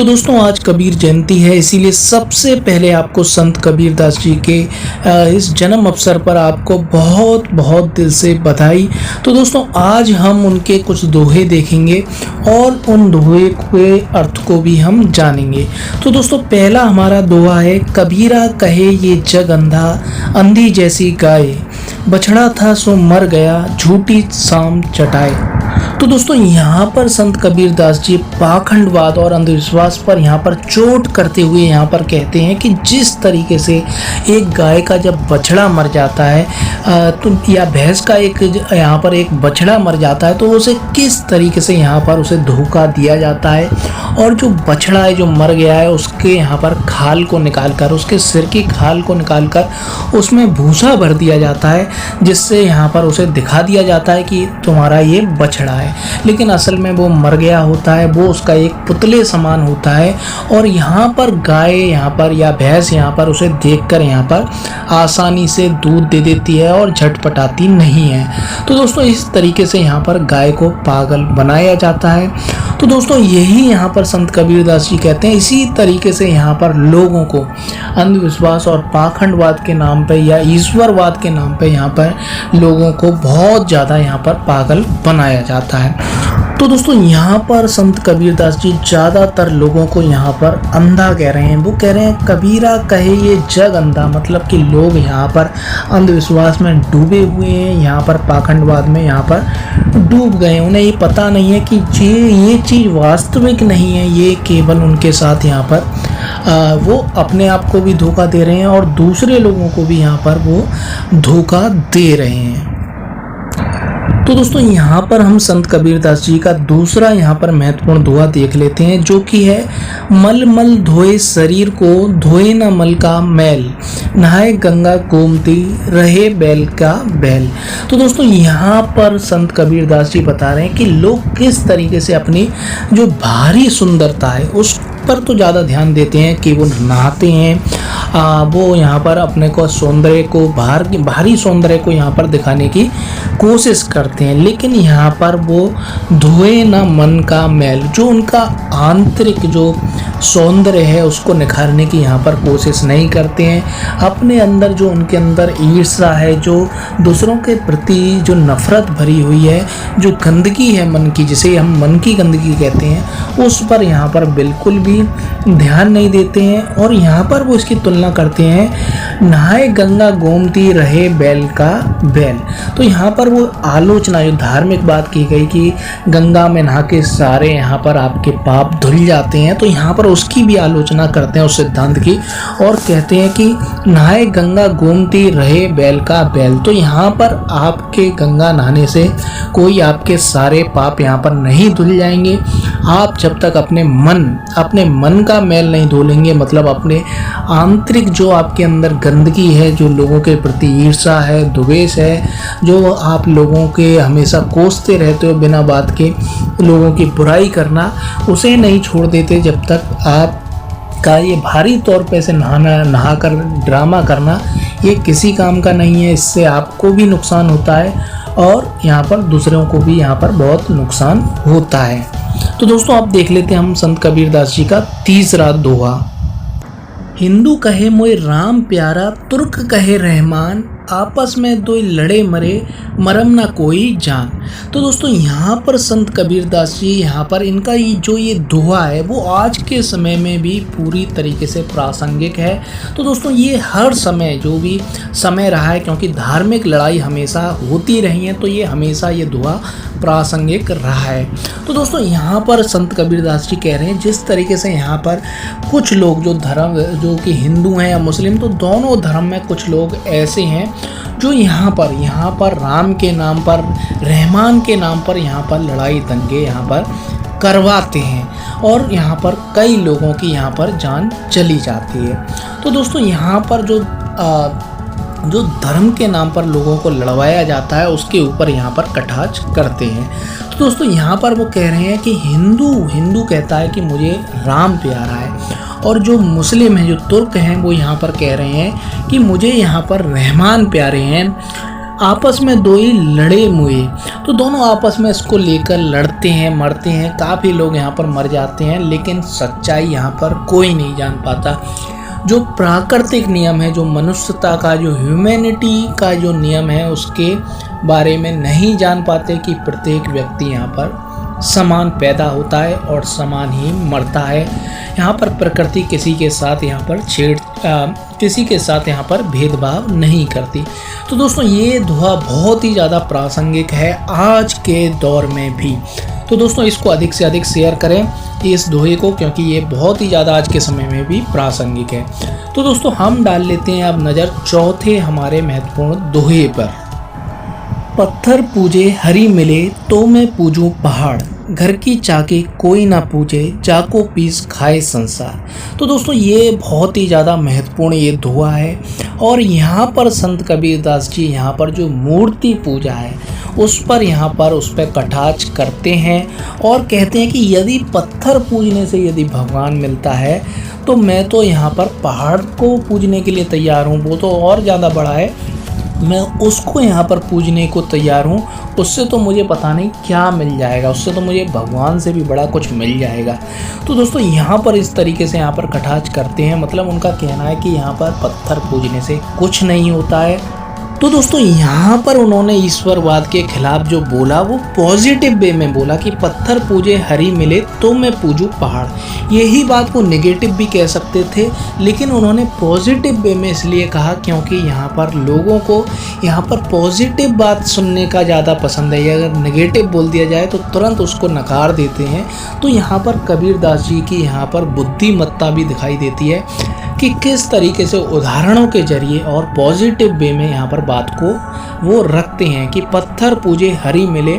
तो दोस्तों आज कबीर जयंती है, इसीलिए सबसे पहले आपको संत कबीरदास जी के इस जन्म अवसर पर आपको बहुत बहुत दिल से बधाई। तो दोस्तों आज हम उनके कुछ दोहे देखेंगे और उन दोहे के अर्थ को भी हम जानेंगे। तो दोस्तों पहला हमारा दोहा है, कबीरा कहे ये जग अंधा, अंधी जैसी गाय, बछड़ा था सो मर गया, झूठी साम चटाए। तो दोस्तों यहाँ पर संत कबीरदास जी पाखंडवाद और अंधविश्वास पर यहाँ पर चोट करते हुए यहाँ पर कहते हैं कि जिस तरीके से एक गाय का जब बछड़ा मर जाता है तो या भैंस का एक यहाँ पर एक बछड़ा मर जाता है तो उसे किस तरीके से यहाँ पर उसे धोखा दिया जाता है, और जो बछड़ा है जो मर गया है उसके यहाँ पर खाल को निकाल कर, उसके सिर की खाल को निकाल कर उसमें भूसा भर दिया जाता है, जिससे यहाँ पर उसे दिखा दिया जाता है कि तुम्हारा ये बछड़ा है, लेकिन असल में वो मर गया होता है, वो उसका एक पुतले समान होता है। और यहाँ पर गाय यहाँ पर या भैंस यहाँ पर उसे देखकर यहाँ पर आसानी से दूध दे देती है और झटपटाती नहीं है। तो दोस्तों इस तरीके से यहाँ पर गाय को पागल बनाया जाता है। तो दोस्तों यही यहाँ पर संत कबीरदास जी कहते हैं, इसी तरीके से यहाँ पर लोगों को अंधविश्वास और पाखंडवाद के नाम पे या ईश्वरवाद के नाम पे यहाँ पर लोगों को बहुत ज़्यादा यहाँ पर पागल बनाया जाता है। तो दोस्तों यहाँ पर संत कबीरदास जी ज़्यादातर लोगों को यहाँ पर अंधा कह रहे हैं। वो कह रहे हैं कबीरा कहे ये जग अंधा, मतलब कि लोग यहाँ पर अंधविश्वास में डूबे हुए हैं, यहाँ पर पाखंडवाद में यहाँ पर डूब गए। उन्हें ये पता नहीं है कि ये चीज़ वास्तविक नहीं है, ये केवल उनके साथ यहाँ पर वो अपने आप को भी धोखा दे रहे हैं और दूसरे लोगों को भी यहाँ पर वो धोखा दे रहे हैं। तो दोस्तों यहाँ पर हम संत कबीरदास जी का दूसरा यहाँ पर महत्वपूर्ण दोहा देख लेते हैं, जो कि है, मल मल धोए शरीर को, धोए न मल का मैल, नहाए गंगा गोमती, रहे बैल का बैल। तो दोस्तों यहाँ पर संत कबीरदास जी बता रहे हैं कि लोग किस तरीके से अपनी जो भारी सुंदरता है उस पर तो ज़्यादा ध्यान देते हैं कि वो नहाते हैं, वो यहाँ पर अपने को सौंदर्य को भारी सौंदर्य को यहाँ पर दिखाने की कोशिश करते हैं, लेकिन यहाँ पर वो धोए ना मन का मैल, जो उनका आंतरिक जो सौंदर्य है उसको निखारने की यहाँ पर कोशिश नहीं करते हैं। अपने अंदर जो उनके अंदर ईर्ष्या है, जो दूसरों के प्रति जो नफरत भरी हुई है, जो गंदगी है मन की, जिसे हम मन की गंदगी कहते हैं, उस पर यहाँ पर बिल्कुल भी ध्यान नहीं देते हैं। और यहाँ पर वो इसकी तुलना करते हैं, नहाए गंगा गोमती, रहे बैल का बैल। तो यहाँ पर वो आलोचना, जो धार्मिक बात की गई कि गंगा में नहा के सारे यहाँ पर आपके पाप धुल जाते हैं, तो यहाँ पर उसकी भी आलोचना करते हैं उस सिद्धांत की, और कहते हैं कि नहाए गंगा गोमती, रहे बैल का बैल। तो यहाँ पर आपके गंगा नहाने से कोई आपके सारे पाप यहाँ पर नहीं धुल जाएंगे। आप जब तक अपने मन का मैल नहीं धोलेंगे, मतलब अपने आंतरिक जो आपके अंदर गंदगी है, जो लोगों के प्रति ईर्ष्या है, द्वेष है, जो आप लोगों के हमेशा कोसते रहते हो बिना बात के, लोगों की बुराई करना, उसे नहीं छोड़ देते, जब तक आप का ये भारी तौर पे से नहा कर ड्रामा करना ये किसी काम का नहीं है। इससे आपको भी नुकसान होता है और यहाँ पर दूसरों को भी यहाँ पर बहुत नुकसान होता है। तो दोस्तों आप देख लेते हैं हम संत कबीरदास जी का तीसरा दोहा, हिंदू कहे मोए राम प्यारा, तुर्क कहे रहमान, आपस में दो लड़े मरे, मरम ना कोई जान। तो दोस्तों यहाँ पर संत कबीरदास जी यहाँ पर इनका ये दोहा है वो आज के समय में भी पूरी तरीके से प्रासंगिक है। तो दोस्तों ये हर समय जो भी समय रहा है, क्योंकि धार्मिक लड़ाई हमेशा होती रही है, तो ये हमेशा ये दोहा प्रासंगिक रहा है। तो दोस्तों यहाँ पर संत कबीरदास जी कह रहे हैं, जिस तरीके से यहाँ पर कुछ लोग जो कि हिंदू हैं या मुस्लिम, तो दोनों धर्म में कुछ लोग ऐसे हैं जो यहाँ पर राम के नाम पर, रहमान के नाम पर यहाँ पर लड़ाई दंगे यहाँ पर करवाते हैं और यहाँ पर कई लोगों की यहाँ पर जान चली जाती है। तो दोस्तों यहाँ पर जो धर्म के नाम पर लोगों को लड़वाया जाता है उसके ऊपर यहाँ पर कटाक्ष करते हैं। तो दोस्तों यहाँ पर वो कह रहे हैं कि हिंदू कहता है कि मुझे राम प्यारा है, और जो मुस्लिम हैं, जो तुर्क हैं, वो यहाँ पर कह रहे हैं कि मुझे यहाँ पर रहमान प्यारे हैं। आपस में दो ही लड़े मुए। तो दोनों आपस में इसको लेकर लड़ते हैं, मरते हैं, काफ़ी लोग यहाँ पर मर जाते हैं, लेकिन सच्चाई यहाँ पर कोई नहीं जान पाता। जो प्राकृतिक नियम है, जो मनुष्यता का, जो ह्यूमैनिटी का जो नियम है, उसके बारे में नहीं जान पाते कि प्रत्येक व्यक्ति यहाँ पर समान पैदा होता है और समान ही मरता है। यहाँ पर प्रकृति किसी के साथ यहाँ पर किसी के साथ यहाँ पर भेदभाव नहीं करती। तो दोस्तों ये दोहा बहुत ही ज़्यादा प्रासंगिक है आज के दौर में भी। तो दोस्तों इसको अधिक से अधिक शेयर करें इस दोहे को, क्योंकि ये बहुत ही ज़्यादा आज के समय में भी प्रासंगिक है। तो दोस्तों हम डाल लेते हैं अब नज़र चौथे हमारे महत्वपूर्ण दोहे पर। पत्थर पूजे हरी मिले तो मैं पूजूं पहाड़, घर की चाकी कोई ना पूजे जाको पीस खाए संसार। तो दोस्तों ये बहुत ही ज़्यादा महत्वपूर्ण ये दोहा है और यहाँ पर संत कबीरदास जी यहाँ पर जो मूर्ति पूजा है उस पर कटाक्ष करते हैं और कहते हैं कि यदि पत्थर पूजने से यदि भगवान मिलता है तो मैं तो यहाँ पर पहाड़ को पूजने के लिए तैयार हूँ, वो तो और ज़्यादा बड़ा है, मैं उसको यहाँ पर पूजने को तैयार हूँ। उससे तो मुझे पता नहीं क्या मिल जाएगा, उससे तो मुझे भगवान से भी बड़ा कुछ मिल जाएगा। तो दोस्तों यहाँ पर इस तरीके से यहाँ पर कटाक्ष करते हैं, मतलब उनका कहना है कि यहाँ पर पत्थर पूजने से कुछ नहीं होता है। तो दोस्तों यहाँ पर उन्होंने ईश्वरवाद के खिलाफ जो बोला वो पॉजिटिव वे में बोला कि पत्थर पूजे हरी मिले तो मैं पूजूं पहाड़। यही बात वो नेगेटिव भी कह सकते थे, लेकिन उन्होंने पॉजिटिव वे में इसलिए कहा क्योंकि यहाँ पर लोगों को यहाँ पर पॉजिटिव बात सुनने का ज़्यादा पसंद है। अगर नेगेटिव बोल दिया जाए तो तुरंत उसको नकार देते हैं। तो यहाँ पर कबीरदास जी की यहाँ पर बुद्धिमत्ता भी दिखाई देती है कि किस तरीके से उदाहरणों के जरिए और पॉजिटिव वे में यहाँ पर बात को वो रखते हैं कि पत्थर पूजे हरी मिले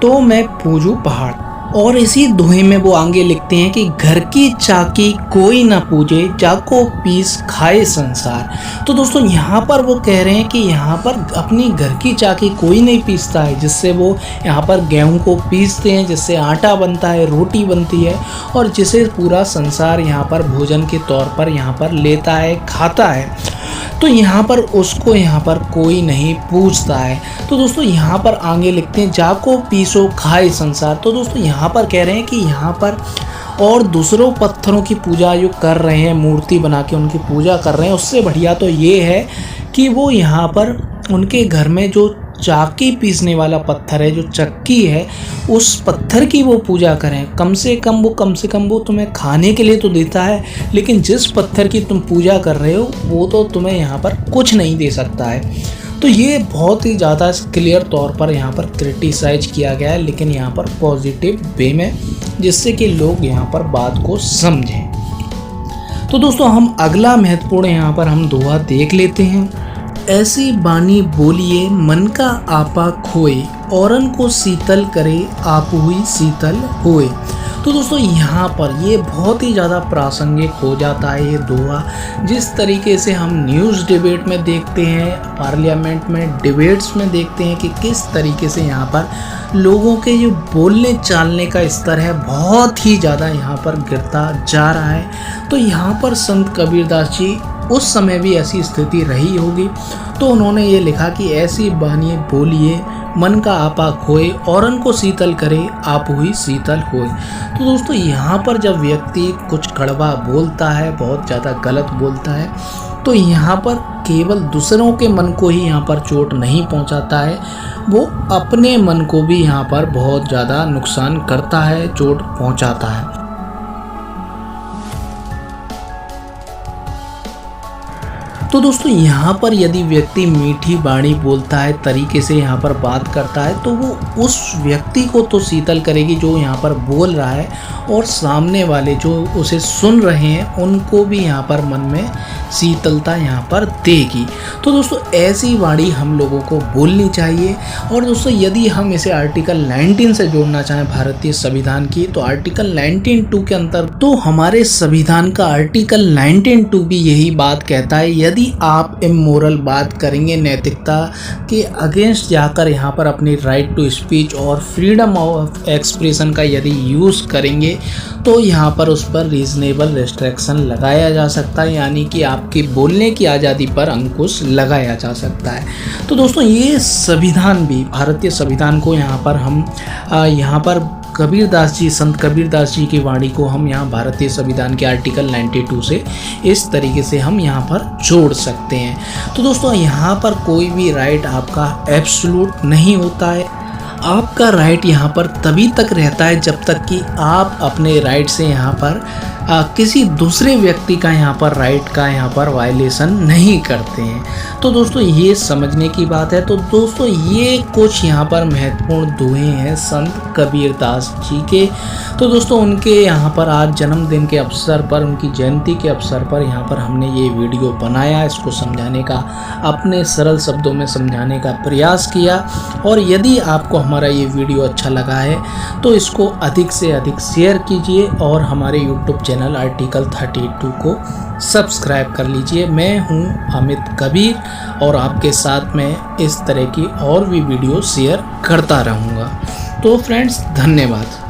तो मैं पूजूं पहाड़। और इसी दोहे में वो आगे लिखते हैं कि घर की चाकी कोई ना पूजे जाको पीस खाए संसार। तो दोस्तों यहाँ पर वो कह रहे हैं कि यहाँ पर अपनी घर की चाकी कोई नहीं पीसता है, जिससे वो यहाँ पर गेहूं को पीसते हैं, जिससे आटा बनता है, रोटी बनती है और जिसे पूरा संसार यहाँ पर भोजन के तौर पर यहाँ पर लेता है, खाता है। तो यहाँ पर उसको यहाँ पर कोई नहीं पूछता है। तो दोस्तों यहाँ पर आगे लिखते हैं जाको पीसो खाए संसार। तो दोस्तों यहाँ पर कह रहे हैं कि यहाँ पर और दूसरों पत्थरों की पूजा जो कर रहे हैं, मूर्ति बना के उनकी पूजा कर रहे हैं, उससे बढ़िया तो ये है कि वो यहाँ पर उनके घर में जो चाकी पीसने वाला पत्थर है, जो चक्की है, उस पत्थर की वो पूजा करें। कम से कम वो तुम्हें खाने के लिए तो देता है, लेकिन जिस पत्थर की तुम पूजा कर रहे हो वो तो तुम्हें यहाँ पर कुछ नहीं दे सकता है। तो ये बहुत ही ज़्यादा क्लियर तौर पर यहाँ पर क्रिटिसाइज किया गया है, लेकिन यहाँ पर पॉजिटिव वे में, जिससे कि लोग यहाँ पर बात को समझें। तो दोस्तों हम अगला महत्वपूर्ण यहाँ पर हम दोहा देख लेते हैं। ऐसी बानी बोलिए मन का आपा खोए, औरन को शीतल करे आप हुई शीतल होए। तो दोस्तों यहाँ पर ये बहुत ही ज़्यादा प्रासंगिक हो जाता है ये दोहा। जिस तरीके से हम न्यूज़ डिबेट में देखते हैं, पार्लियामेंट में डिबेट्स में देखते हैं कि किस तरीके से यहाँ पर लोगों के जो बोलने चालने का स्तर है बहुत ही ज़्यादा यहाँ पर गिरता जा रहा है। तो यहाँ पर संत कबीरदास जी उस समय भी ऐसी स्थिति रही होगी, तो उन्होंने ये लिखा कि ऐसी बानी बोलिए मन का आपा खोए, औरन को शीतल करे आप हुई शीतल होए। तो दोस्तों यहाँ पर जब व्यक्ति कुछ कड़वा बोलता है, बहुत ज़्यादा गलत बोलता है, तो यहाँ पर केवल दूसरों के मन को ही यहाँ पर चोट नहीं पहुँचाता है, वो अपने मन को भी यहाँ पर बहुत ज़्यादा नुकसान करता है, चोट पहुँचाता है। तो दोस्तों यहाँ पर यदि व्यक्ति मीठी बाणी बोलता है, तरीके से यहाँ पर बात करता है, तो वो उस व्यक्ति को तो शीतल करेगी जो यहाँ पर बोल रहा है, और सामने वाले जो उसे सुन रहे हैं उनको भी यहाँ पर मन में शीतलता यहाँ पर देगी। तो दोस्तों ऐसी वाणी हम लोगों को बोलनी चाहिए। और दोस्तों यदि हम इसे आर्टिकल 19 से जोड़ना चाहें भारतीय संविधान की, तो आर्टिकल 19(2) के अंतर तो हमारे संविधान का आर्टिकल 19(2) भी यही बात कहता है, यदि आप इमोरल बात करेंगे, नैतिकता के अगेंस्ट जाकर यहाँ पर अपनी राइट टू स्पीच और फ्रीडम ऑफ एक्सप्रेशन का यदि यूज़ करेंगे, तो यहाँ पर उस पर रीज़नेबल रिस्ट्रिक्शन लगाया जा सकता है, यानी कि आपकी बोलने की आज़ादी पर अंकुश लगाया जा सकता है। तो दोस्तों ये संविधान भी, भारतीय संविधान को यहाँ पर हम यहाँ पर कबीरदास जी, संत कबीरदास जी की वाणी को हम यहाँ भारतीय संविधान के आर्टिकल 92 से इस तरीके से हम यहाँ पर जोड़ सकते हैं। तो दोस्तों यहाँ पर कोई भी राइट आपका एब्सोल्यूट नहीं होता है। आपका राइट यहाँ पर तभी तक रहता है जब तक कि आप अपने राइट से यहाँ पर किसी दूसरे व्यक्ति का यहाँ पर राइट का यहाँ पर वायलेशन नहीं करते हैं। तो दोस्तों ये समझने की बात है। तो दोस्तों ये कुछ यहाँ पर महत्वपूर्ण दोहे हैं संत कबीरदास जी के। तो दोस्तों उनके यहाँ पर आज जन्मदिन के अवसर पर, उनकी जयंती के अवसर पर यहाँ पर हमने ये वीडियो बनाया, इसको समझाने का, अपने सरल शब्दों में समझाने का प्रयास किया। और यदि आपको हमारा ये वीडियो अच्छा लगा है तो इसको अधिक से अधिक शेयर कीजिए और हमारे YouTube चैनल आर्टिकल 32 को सब्सक्राइब कर लीजिए। मैं हूं अमित कबीर और आपके साथ में इस तरह की और भी वीडियो शेयर करता रहूँगा। तो फ्रेंड्स, धन्यवाद।